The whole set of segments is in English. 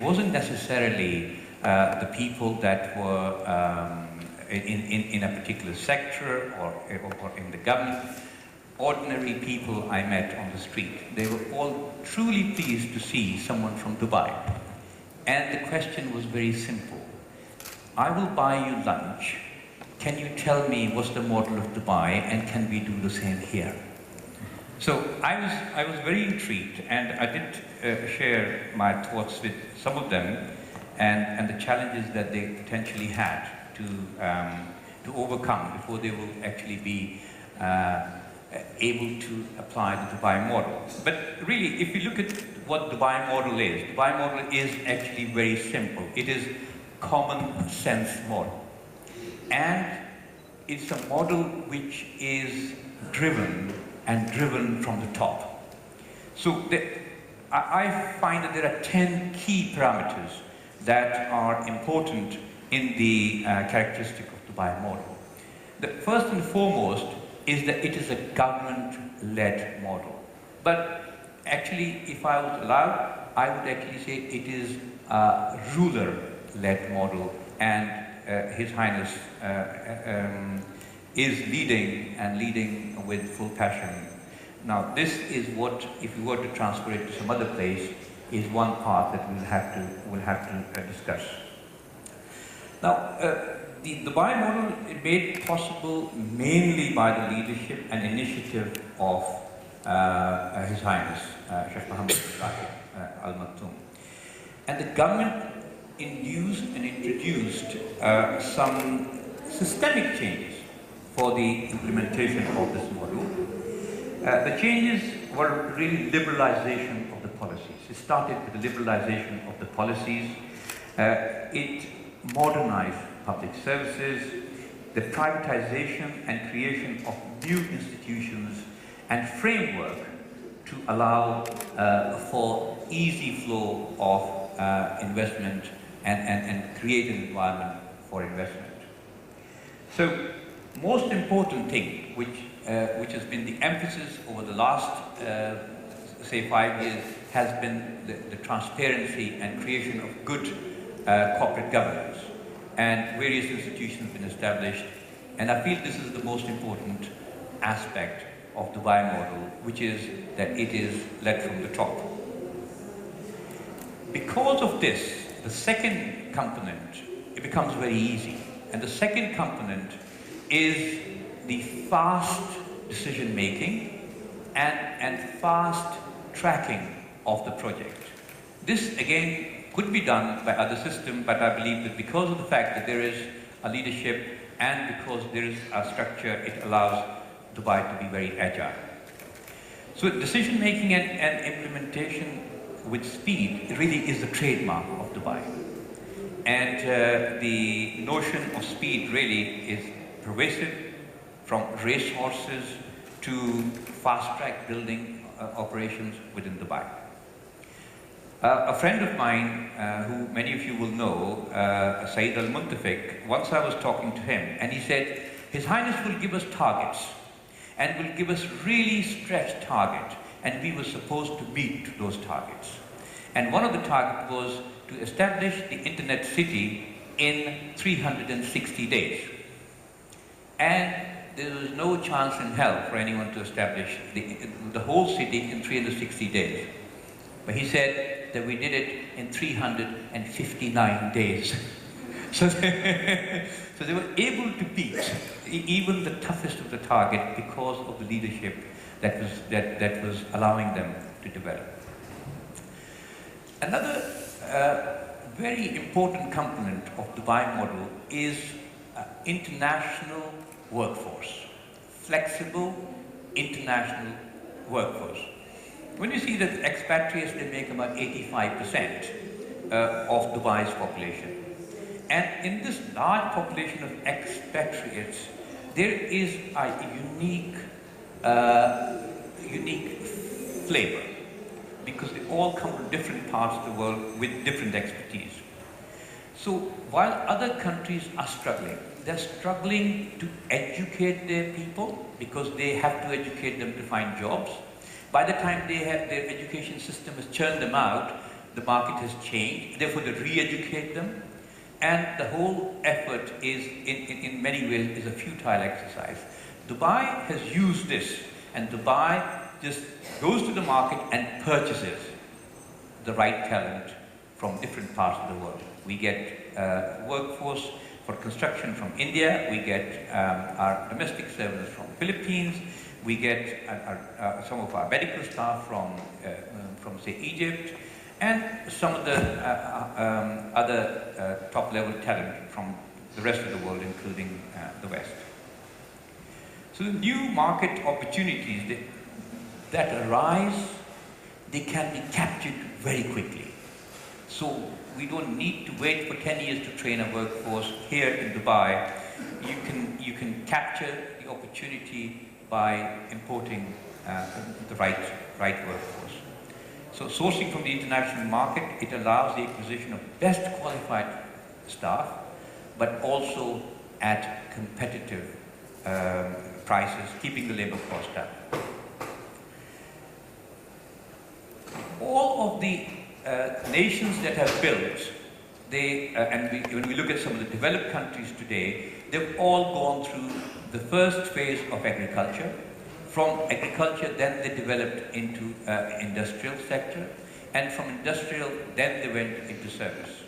wasn't necessarily the people that were in a particular sector or in the government. Ordinary people I met on the street, they were all truly pleased to see someone from Dubai. And the question was very simple. I will buy you lunch. Can you tell me what's the model of Dubai, and can we do the same here? So I was very intrigued, and I did share my thoughts with some of them and the challenges that they potentially had to overcome before they will actually be able to apply the Dubai model. But really, if you look at what Dubai model is actually very simple. It is common sense model. And it's a model which is driven from the top. So I find that there are 10 key parameters that are important in the characteristic of Dubai model. The first and foremost is that it is a government-led model. But actually, if I was allowed, I would actually say it is a ruler-led model, and His Highness is leading with full passion. Now, this is what, if you were to transfer it to some other place, is one part that we'll have to discuss. Now, the Dubai model is made possible mainly by the leadership and initiative of His Highness Sheikh Mohammed Al Maktoum. And the government induced and introduced some systemic changes for the implementation of this model. The changes were really liberalization of the policies. It started with the liberalization of the policies. It modernized public services, the privatization and creation of new institutions and framework to allow for easy flow of investment and create an environment for investment. So, most important thing which has been the emphasis over the last say 5 years has been the transparency and creation of good corporate governance, and various institutions have been established, and I feel this is the most important aspect of the Dubai model, which is that it is led from the top. Because of this, the second component, it becomes very easy, and the second component is the fast decision making and fast tracking of the project. This again could be done by other systems, but I believe that because of the fact that there is a leadership and because there is a structure, it allows Dubai to be very agile. So decision making and implementation with speed really is the trademark of Dubai. And the notion of speed really is pervasive, from racehorses to fast-track building operations within Dubai. A friend of mine, who many of you will know, Saeed Al-Muntafik, once I was talking to him, and he said, His Highness will give us targets, and will give us really stretched targets, and we were supposed to meet those targets. And one of the targets was to establish the Internet City in 360 days. And there was no chance in hell for anyone to establish the whole city in 360 days. But he said that we did it in 359 days. So they were able to beat even the toughest of the target because of the leadership that was allowing them to develop. Another very important component of Dubai model is international workforce, flexible international workforce. When you see that expatriates, they make about 85% of Dubai's population. And in this large population of expatriates, there is a unique flavor, because they all come from different parts of the world with different expertise. So while other countries are struggling, they're struggling to educate their people because they have to educate them to find jobs. By the time they have their education system has churned them out, the market has changed, therefore they re-educate them. And the whole effort is, in many ways, is a futile exercise. Dubai has used this, and Dubai just goes to the market and purchases the right talent from different parts of the world. We get workforce for construction from India, we get our domestic servants from Philippines, we get some of our medical staff from say, Egypt, and some of the other top-level talent from the rest of the world, including the West. So the new market opportunities that arise, they can be captured very quickly. So we don't need to wait for 10 years to train a workforce here in Dubai. You can capture the opportunity by importing the right workforce. So sourcing from the international market, it allows the acquisition of best qualified staff, but also at competitive prices, keeping the labor cost down. All of the nations that have built, when we look at some of the developed countries today, they've all gone through the first phase of agriculture. From agriculture, then they developed into industrial sector, and from industrial, then they went into service.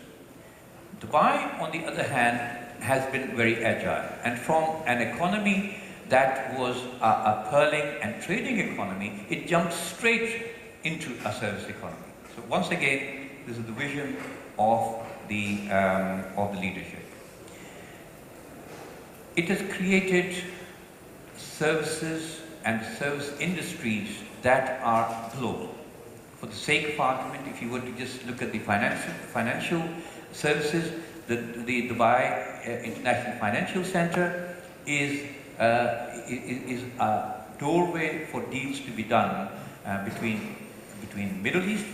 Dubai, on the other hand, has been very agile, and from an economy that was a pearling and trading economy, it jumped straight into a service economy. So once again, this is the vision of the leadership. It has created services and service industries that are global. For the sake of argument, if you were to just look at the financial services, the Dubai International Financial Center is a doorway for deals to be done between Middle East,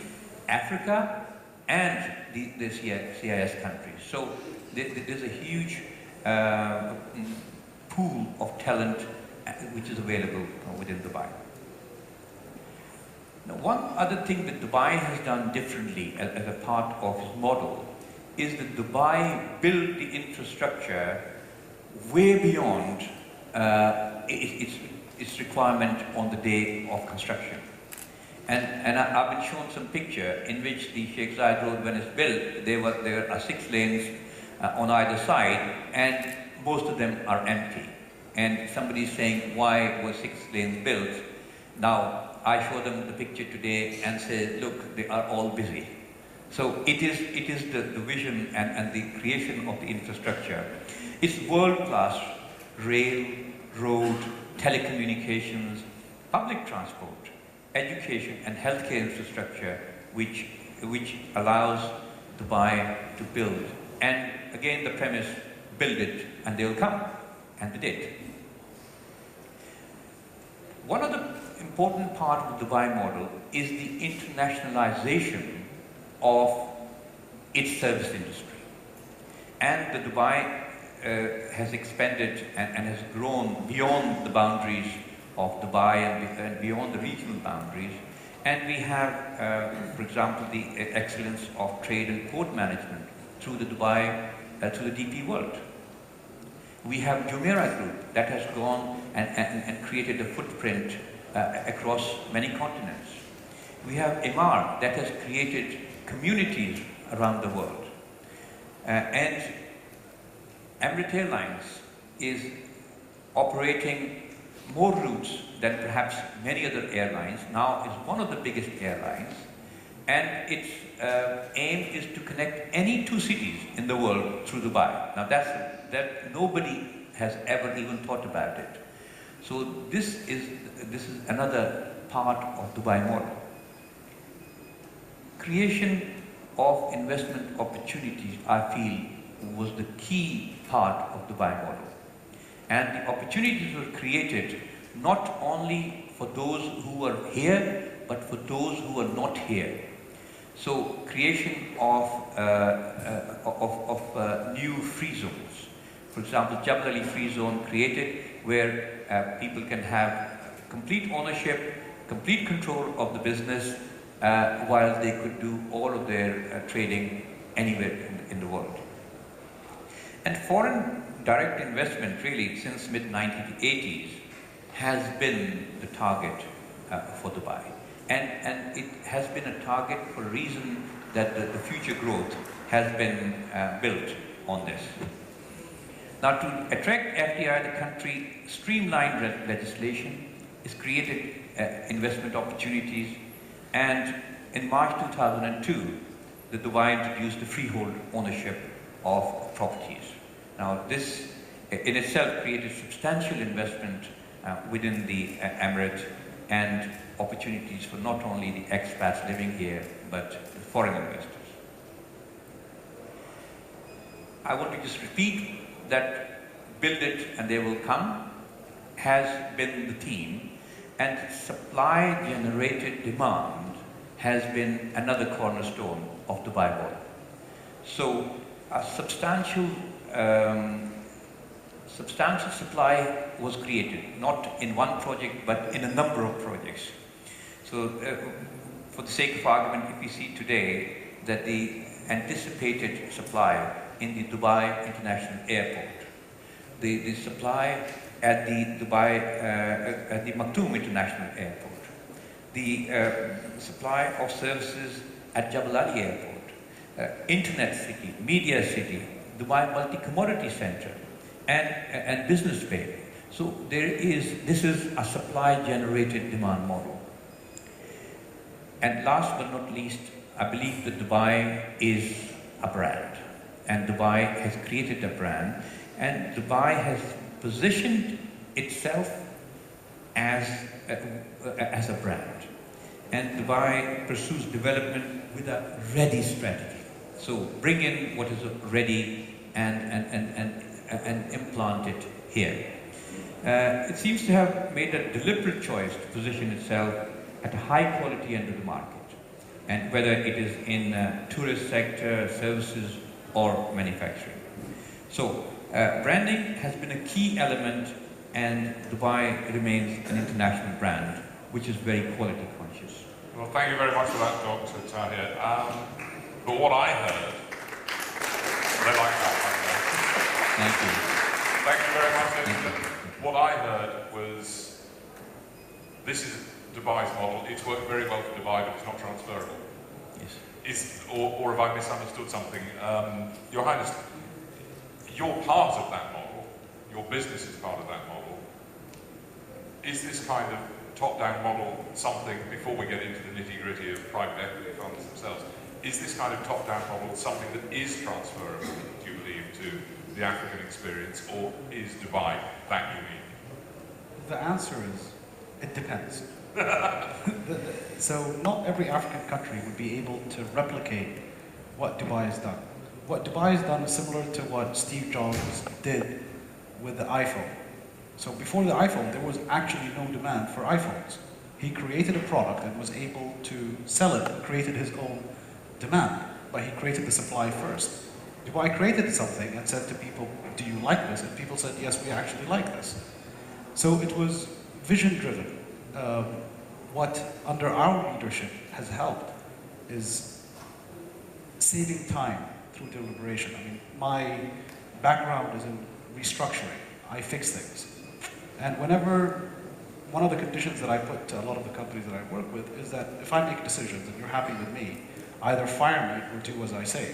Africa, and the CIS countries. So there's a huge pool of talent which is available within Dubai. Now, one other thing that Dubai has done differently as a part of its model is that Dubai built the infrastructure way beyond its requirement on the day of construction. And I've been shown some picture in which the Sheikh Zayed Road, when it's built, there are 6 lanes on either side, and most of them are empty. And somebody's saying, why were 6 lanes built? Now, I show them the picture today and say, look, they are all busy. So it is the vision and the creation of the infrastructure. It's world-class rail, road, telecommunications, public transport, education and healthcare infrastructure which allows Dubai to build. And again, the premise, build it and they'll come. And they did. One of the important part of the Dubai model is the internationalization of its service industry. And the Dubai has expanded and has grown beyond the boundaries of Dubai and beyond the regional boundaries. And we have, for example, the excellence of trade and port management through the Dubai, through the DP World. We have Jumeirah Group that has gone and created a footprint across many continents. We have Emaar that has created communities around the world. And Emirates Airlines is operating more routes than perhaps many other airlines. Now is one of the biggest airlines, and its aim is to connect any 2 cities in the world through Dubai. Now that nobody has ever even thought about it. So this is another part of Dubai model. Creation of investment opportunities, I feel, was the key part of Dubai model. And the opportunities were created not only for those who are here, but for those who are not here. So creation of new free zones. For example, Jabal Ali Free Zone created where people can have complete ownership, complete control of the business, while they could do all of their trading anywhere in the world. And foreign direct investment, really, since mid-1980s, has been the target for Dubai. And it has been a target for a reason that the future growth has been built on this. Now, to attract FDI, the country streamlined legislation, has created investment opportunities, and in March 2002, the Dubai introduced the freehold ownership of properties. Now, this in itself created substantial investment within the Emirate and opportunities for not only the expats living here, but foreign investors. I want to just repeat that build it and they will come has been the theme, and supply generated demand has been another cornerstone of Dubai model. So a substantial supply was created, not in one project, but in a number of projects. So for the sake of argument, if we see today that the anticipated supply in the Dubai International Airport, the supply at the Dubai, at the Maktoum International Airport, the supply of services at Jebel Ali Airport, Internet City, Media City, Dubai Multi-Commodity Center, and Business Bay. So this is a supply-generated demand model. And last but not least, I believe that Dubai is a brand, and Dubai has created a brand, and Dubai has positioned itself as a brand. And Dubai pursues development with a ready strategy. So bring in what is ready and implant it here. It seems to have made a deliberate choice to position itself at a high quality end of the market, and whether it is in tourist sector, services, or manufacturing. So branding has been a key element, and Dubai remains an international brand, which is very quality conscious. Well, thank you very much for that, Dr. Tahir. But what I heard, they like that, Thank you. Thank you very much. What I heard was, this is Dubai's model. It's worked very well for Dubai, but it's not transferable. Yes. Or have I misunderstood something? Your Highness, you're part of that model. Your business is part of that model. Is this kind of top-down model something, before we get into the nitty-gritty of private equity funds themselves, is this kind of top-down model something that is transferable, do you believe, to the African experience, or is Dubai that unique? The answer is, it depends. So not every African country would be able to replicate what Dubai has done. What Dubai has done is similar to what Steve Jobs did with the iPhone. So before the iPhone, there was actually no demand for iPhones. He created a product and was able to sell it and created his own demand, but he created the supply first. Dubai created something and said to people, do you like this? And people said, yes, we actually like this. So it was vision-driven. What under our leadership has helped is saving time through deliberation. I mean, my background is in restructuring. I fix things. And whenever, one of the conditions that I put to a lot of the companies that I work with is that if I make decisions and you're happy with me, either fire me or do as I say.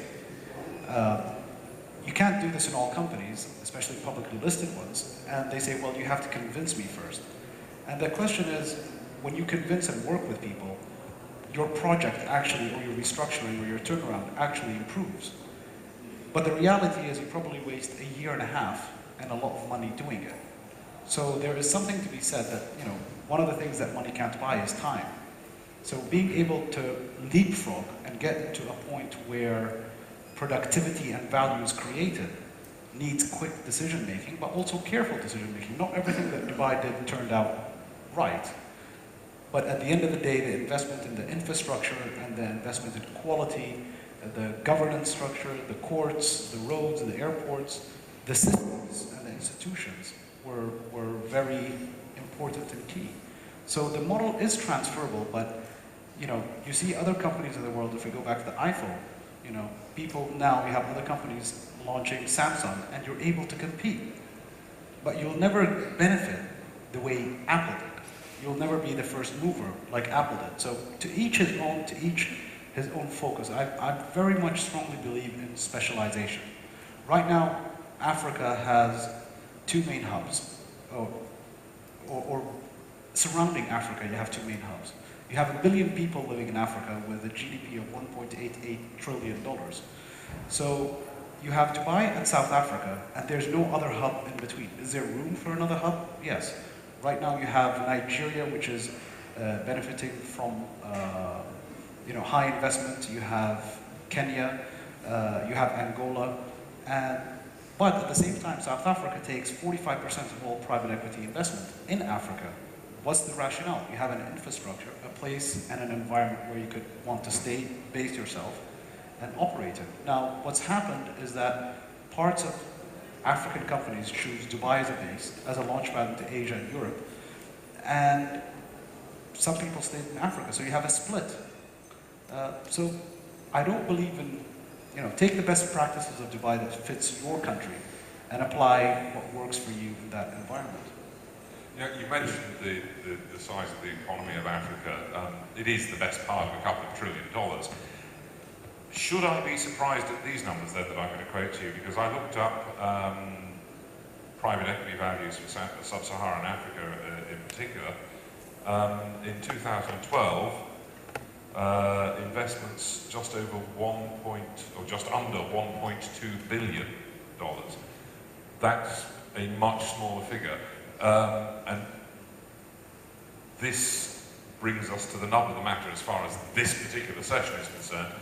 You can't do this in all companies, especially publicly listed ones, and they say, well, you have to convince me first. And the question is, when you convince and work with people, your project actually, or your restructuring, or your turnaround actually improves. But the reality is you probably waste a year and a half and a lot of money doing it. So there is something to be said that, you know, one of the things that money can't buy is time. So being able to leapfrog and get to a point where productivity and value is created needs quick decision making, but also careful decision making. Not everything that Dubai did turned out right. But at the end of the day, the investment in the infrastructure and the investment in quality, the governance structure, the courts, the roads, the airports, the systems and the institutions were very important and key. So the model is transferable, but you know, you see other companies in the world, if we go back to the iPhone, you know, people now, we have other companies launching Samsung, and you're able to compete. But you'll never benefit the way Apple did. You'll never be the first mover like Apple did. So to each his own, to each his own focus. I very much strongly believe in specialization. Right now, Africa has two main hubs, or surrounding Africa, you have two main hubs. You have 1 billion people living in Africa with a GDP of $1.88 trillion. So you have Dubai and South Africa, and there's no other hub in between. Is there room for another hub? Yes. Right now you have Nigeria, which is benefiting from you know, high investment. You have Kenya, you have Angola, but at the same time, South Africa takes 45% of all private equity investment in Africa. What's the rationale? You have an infrastructure, a place and an environment where you could want to stay, base yourself, and operate in. Now, what's happened is that parts of African companies choose Dubai as a base, as a launchpad into Asia and Europe, and some people stay in Africa, so you have a split. So I don't believe in, you know, take the best practices of Dubai that fits your country and apply what works for you in that environment. Yeah, you mentioned the size of the economy of Africa. It is the best part of a couple of $1 trillion. Should I be surprised at these numbers then that I'm going to quote to you? Because I looked up private equity values for sub-Saharan Africa in particular. In 2012, investments just over just under $1.2 billion. That's a much smaller figure. And this brings us to the nub of the matter as far as this particular session is concerned.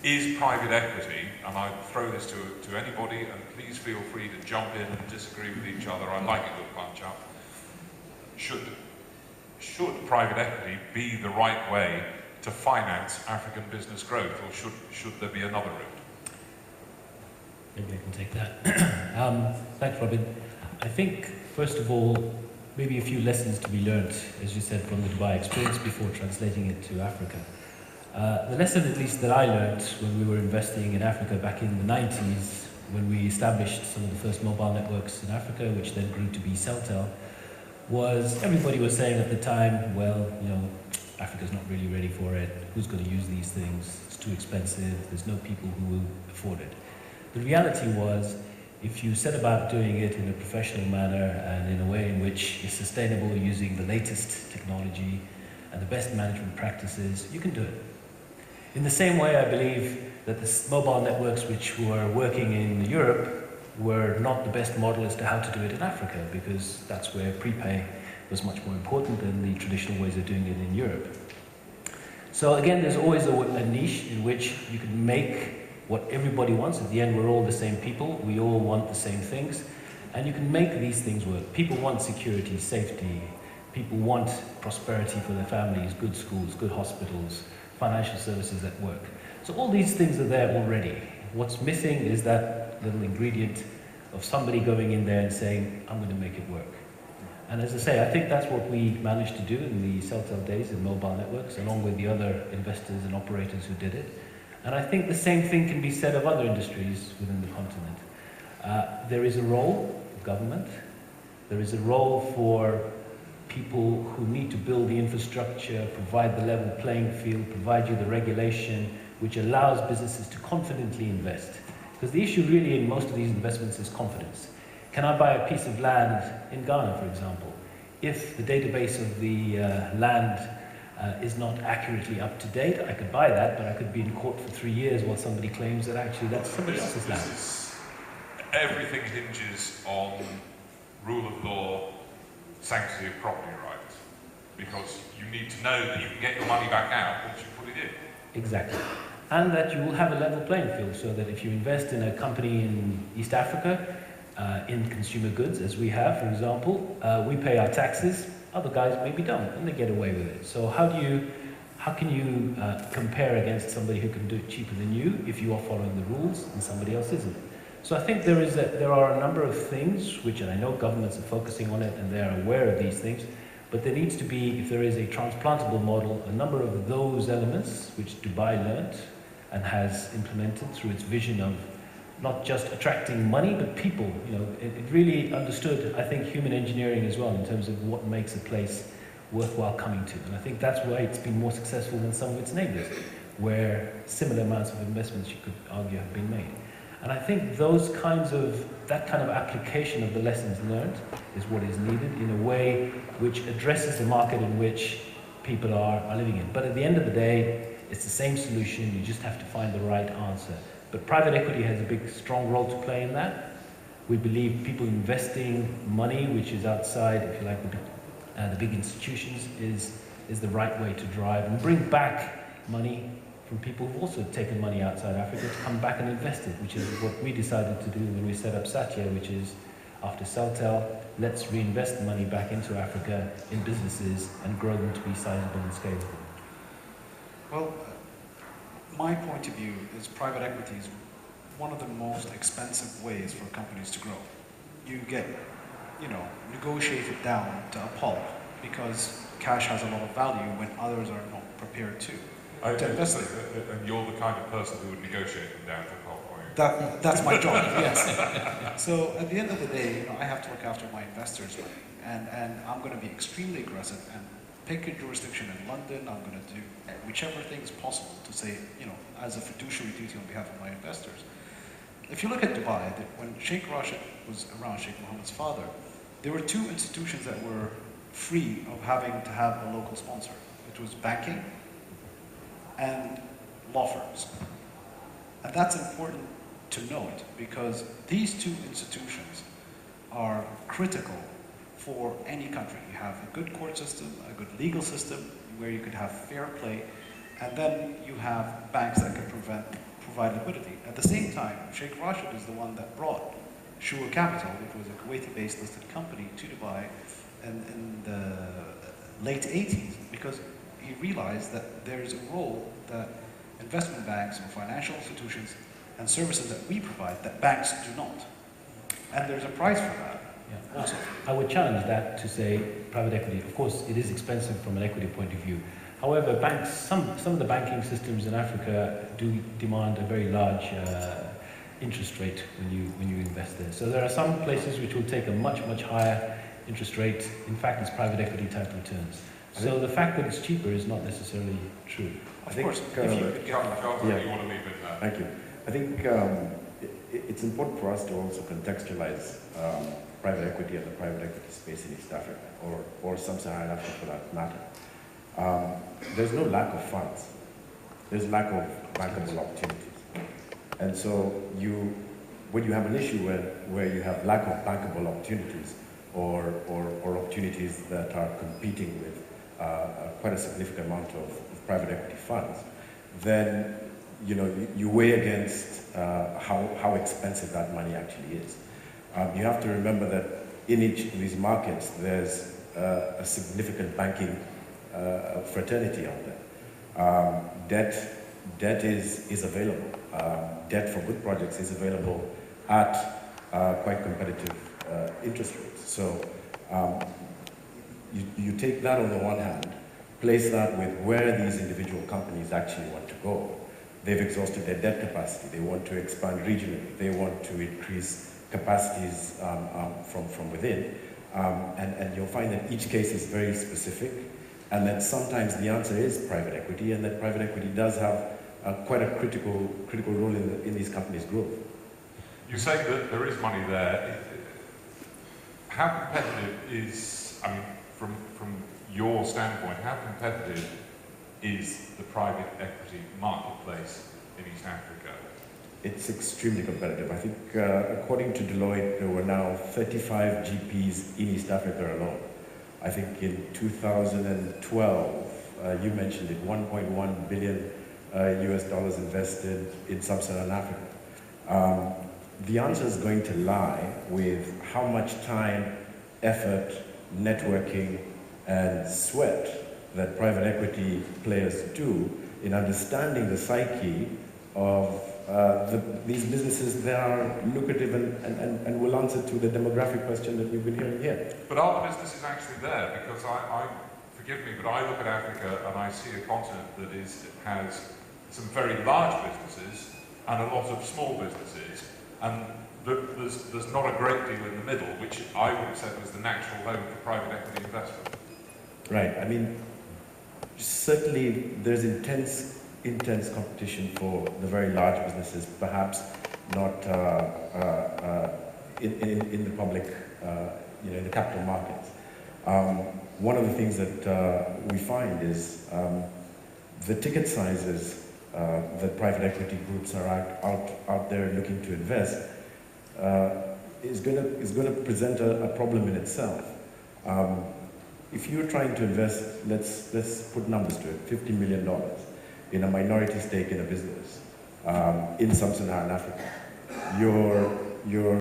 Is private equity, and I throw this to anybody, and please feel free to jump in and disagree with each other, I like a good punch up. Should private equity be the right way to finance African business growth, or should there be another route? Maybe I can take that. Thanks, Robin. I think, first of all, maybe a few lessons to be learned, as you said, from the Dubai experience before translating it to Africa. The lesson, at least, that I learned when we were investing in Africa back in the 90s, when we established some of the first mobile networks in Africa, which then grew to be Celtel, was everybody was saying at the time, well, you know, Africa's not really ready for it. Who's going to use these things? It's too expensive. There's no people who will afford it. The reality was, if you set about doing it in a professional manner and in a way in which is sustainable using the latest technology and the best management practices, you can do it. In the same way, I believe that the mobile networks which were working in Europe were not the best model as to how to do it in Africa, because that's where prepay was much more important than the traditional ways of doing it in Europe. So again, there's always a niche in which you can make what everybody wants. At the end, we're all the same people. We all want the same things. And you can make these things work. People want security, safety. People want prosperity for their families, good schools, good hospitals, financial services at work. So all these things are there already. What's missing is that little ingredient of somebody going in there and saying, I'm going to make it work. And as I say, I think that's what we managed to do in the Celtel days in mobile networks, along with the other investors and operators who did it. And I think the same thing can be said of other industries within the continent. There is a role of government. There is a role for people who need to build the infrastructure, provide the level playing field, provide you the regulation, which allows businesses to confidently invest. Because the issue really in most of these investments is confidence. Can I buy a piece of land in Ghana, for example? If the database of the land is not accurately up to date, I could buy that, but I could be in court for 3 years while somebody claims that actually that's somebody else's land. Everything hinges on rule of law, sanctity of property rights, because you need to know that you can get your money back out once you put it in. Exactly. And that you will have a level playing field, so that if you invest in a company in East Africa, in consumer goods, as we have, for example, we pay our taxes, other guys maybe don't, and they get away with it. So how can you compare against somebody who can do it cheaper than you if you are following the rules and somebody else isn't? So I think there are a number of things which, and I know governments are focusing on it and they are aware of these things, But there needs to be, if there is a transplantable model, a number of those elements which Dubai learnt and has implemented through its vision of not just attracting money, but people. You know, it really understood, I think, human engineering as well in terms of what makes a place worthwhile coming to. And I think that's why it's been more successful than some of its neighbours, where similar amounts of investments, you could argue, have been made. And I think that kind of application of the lessons learned is what is needed in a way which addresses the market in which people are living in. But at the end of the day, it's the same solution, you just have to find the right answer. But private equity has a big, strong role to play in that. We believe people investing money, which is outside, if you like, the big institutions, is the right way to drive and bring back money from people who've also taken money outside Africa to come back and invest it, which is what we decided to do when we set up Satya, which is, after Celtel, let's reinvest the money back into Africa in businesses and grow them to be sizable and scalable. Well, my point of view is private equity is one of the most expensive ways for companies to grow. You get, negotiated down to a pulp because cash has a lot of value when others are not prepared to invest it. And you're the kind of person who would negotiate them down to the pulp, are you? That's my job, yes. So at the end of the day, I have to look after my investors' money, and I'm going to be extremely aggressive and pick a jurisdiction in London. I'm going to do whichever thing is possible to say, as a fiduciary duty on behalf of my investors. If you look at Dubai, when Sheikh Rashid was around, Sheikh Mohammed's father, there were two institutions that were free of having to have a local sponsor. It was banking and law firms. And that's important to note because these two institutions are critical for any country. You have a good court system, a good legal system where you could have fair play, and then you have banks that can provide liquidity. At the same time, Sheikh Rashid is the one that brought Shua Capital, which was a Kuwaiti-based listed company, to Dubai in the late 80s, because he realized that there's a role that investment banks or financial institutions and services that we provide that banks do not. And there's a price for that. Yeah. Also, I would challenge that to say private equity, of course, it is expensive from an equity point of view. However, banks, some of the banking systems in Africa do demand a very large interest rate when you invest there. So there are some places which will take a much higher interest rate. In fact, it's private equity type returns. So the fact that it's cheaper is not necessarily true. Of course, if you could get you want to leave it there. Thank you. I think it's important for us to also contextualize private equity and the private equity space in East Africa, or sub-Saharan Africa for that matter. There's no lack of funds. There's lack of bankable opportunities. And so when you have an issue where you have lack of bankable opportunities or opportunities that are competing with quite a significant amount of private equity funds, then you weigh against how expensive that money actually is. You have to remember that in each of these markets, there's a significant banking fraternity out there. Debt is available. Debt for good projects is available at quite competitive interest rates. So you take that on the one hand, place that with where these individual companies actually want to go. They've exhausted their debt capacity. They want to expand regionally. They want to increase capacities from within. And you'll find that each case is very specific, and that sometimes the answer is private equity, and that private equity does have quite a critical role in these companies' growth. You say that there is money there. How competitive is, from your standpoint, how competitive is the private equity marketplace in East Africa? It's extremely competitive. I think according to Deloitte, there were now 35 GPs in East Africa alone. I think in 2012, you mentioned it, 1.1 billion US dollars invested in sub-Saharan Africa. The answer is going to lie with how much time, effort, networking, and sweat that private equity players do in understanding the psyche of these businesses, they are lucrative and will answer to the demographic question that we've been hearing here. But are the businesses actually there? Because forgive me, but I look at Africa and I see a continent that has some very large businesses and a lot of small businesses, and there's not a great deal in the middle, which I would have said was the natural home for private equity investment. Right. I mean, certainly there's intense competition for the very large businesses, perhaps not in the public, in the capital markets. One of the things that we find is the ticket sizes that private equity groups are out there looking to invest is going to present a problem in itself. If you're trying to invest, let's put numbers to it, $50 million in a minority stake in a business in sub-Saharan Africa, your